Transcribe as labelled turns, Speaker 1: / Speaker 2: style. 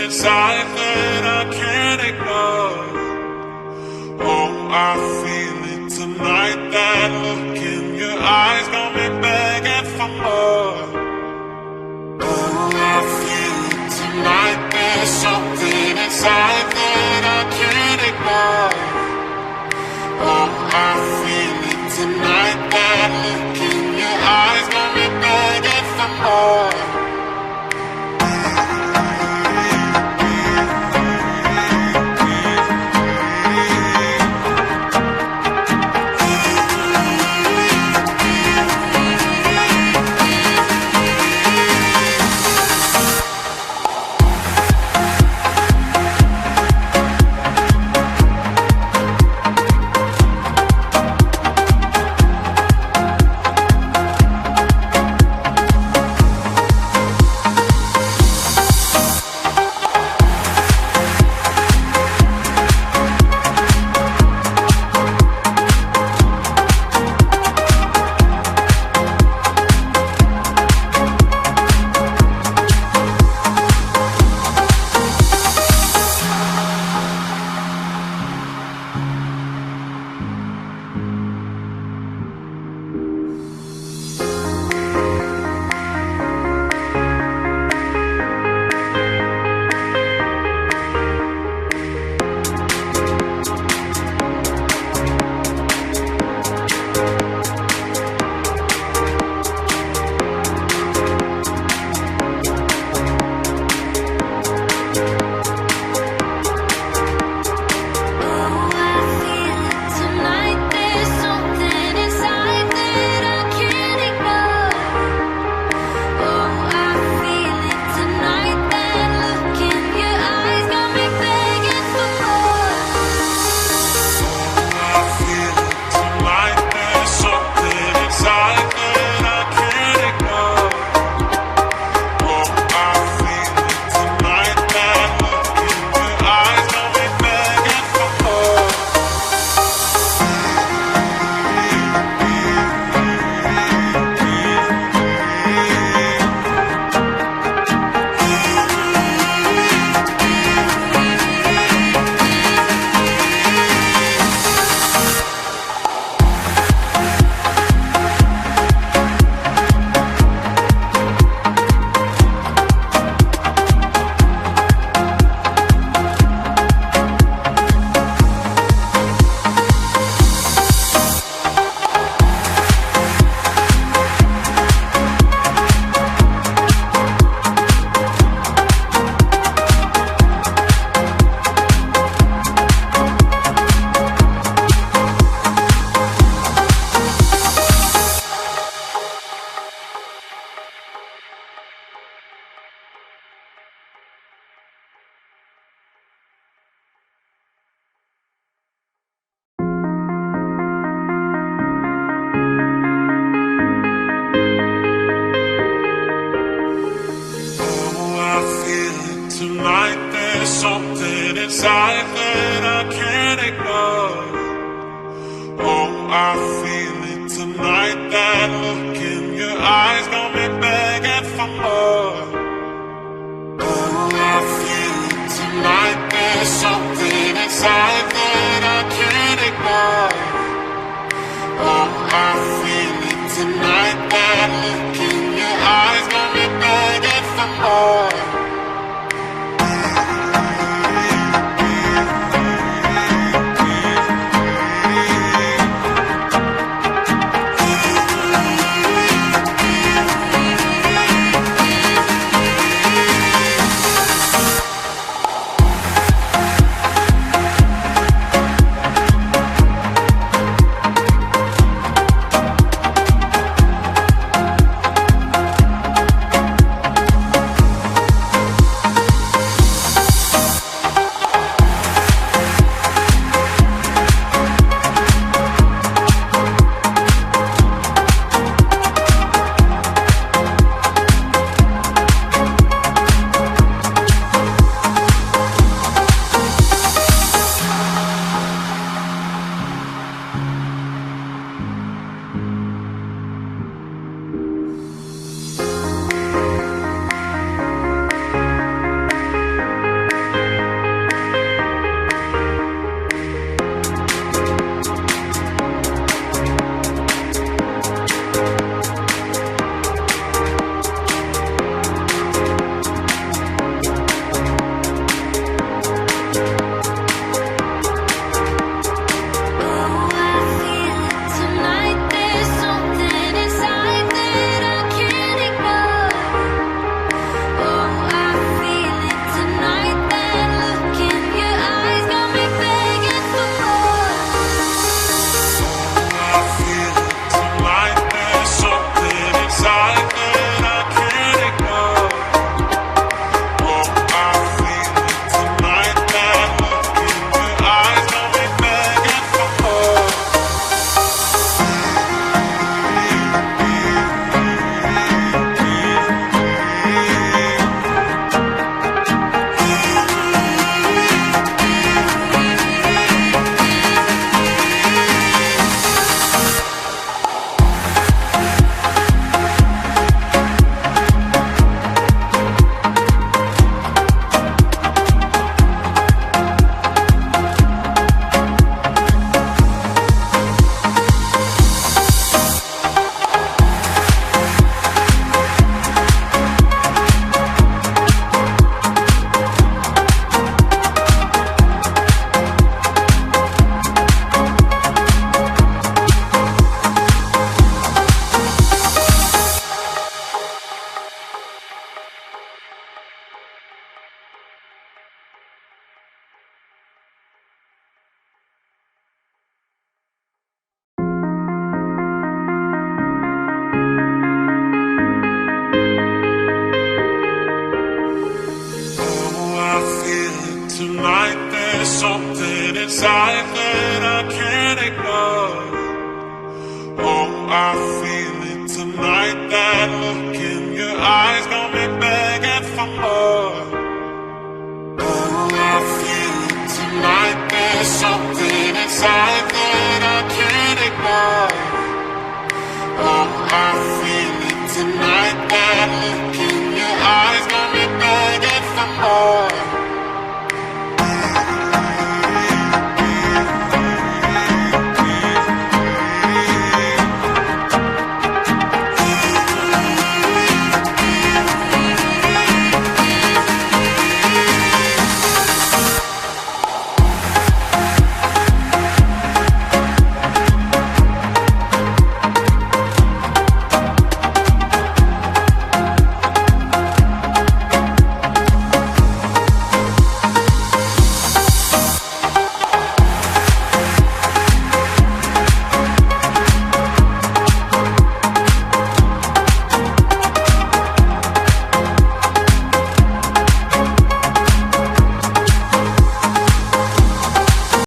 Speaker 1: inside that I can't ignore. Oh, I feel it tonight. That look in your eyes got me begging for more. Oh, I feel it tonight. There's something inside that I can't ignore. Oh, I feel it tonight. That look in your eyes got me begging for more. Tonight there's something inside that I can't ignore. Oh, I feel it tonight. That look in your eyes got me begging for more. Oh, I feel it tonight. There's something inside that I can't ignore. Oh, I feel it tonight. That look in your eyes got me begging for more. inside that I can't ignore. Oh, I feel it tonight. That look in your eyes got me begging for more. Oh, I feel it tonight. There's something inside that I can't ignore. Oh, I feel it tonight. That look in your eyes got me begging for more.